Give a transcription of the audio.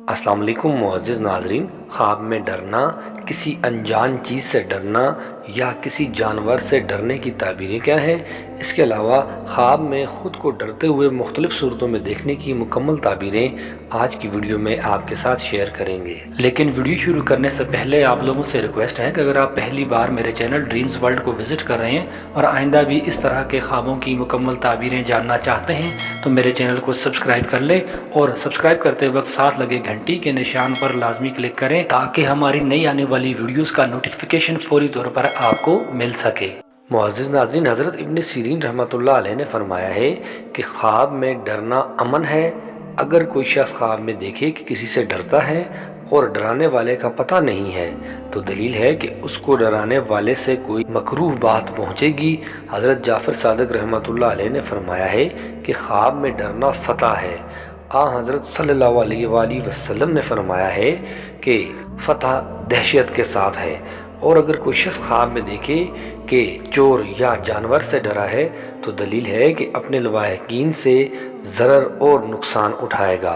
अस्सलाम वालेकुम मुअज़्ज़िज़ नाज़रीन। ख्वाब में डरना, किसी अनजान चीज़ से डरना या किसी जानवर से डरने की ताबीरें क्या हैं? इसके अलावा ख्वाब में ख़ुद को डरते हुए मुख्तलिफ़ सूरतों में देखने की मुकम्मल ताबीरें आज की वीडियो में आपके साथ शेयर करेंगे। लेकिन वीडियो शुरू करने से पहले आप लोगों से रिक्वेस्ट है कि अगर आप पहली बार मेरे चैनल ड्रीम्स वर्ल्ड को विज़िट कर रहे हैं और आइंदा भी इस तरह के ख्वाबों की मुकम्मल ताबीरें जानना चाहते हैं तो मेरे चैनल को सब्सक्राइब कर लें और सब्सक्राइब करते वक्त साथ लगे घंटी के निशान पर लाजमी क्लिक करें ताकि हमारी नई आने वाली वीडियोस का नोटिफिकेशन फौरी तौर पर आपको मिल सके। मुअज़्ज़िज़ नाज़रीन, हज़रत इब्न सीरीन रहमतुल्लाह अलैह ने फरमाया है कि ख्वाब में डरना अमन है। अगर कोई शख्स ख्वाब में देखे कि किसी से डरता है और डराने वाले का पता नहीं है तो दलील है कि उसको डराने वाले से कोई मकरूह बात पहुँचेगी। हज़रत जाफ़र सादिक रहमतुल्लाह अलैह ने फरमाया है कि ख्वाब में डरना फ़तह है। हज़रत सल्लल्लाहु अलैहि वसल्लम ने फरमाया है कि फ़तह दहशत के साथ है। और अगर कोई शख्स ख्वाब में देखे कि चोर या जानवर से डरा है तो दलील है कि अपने लवाहिकीन से ज़रर और नुकसान उठाएगा।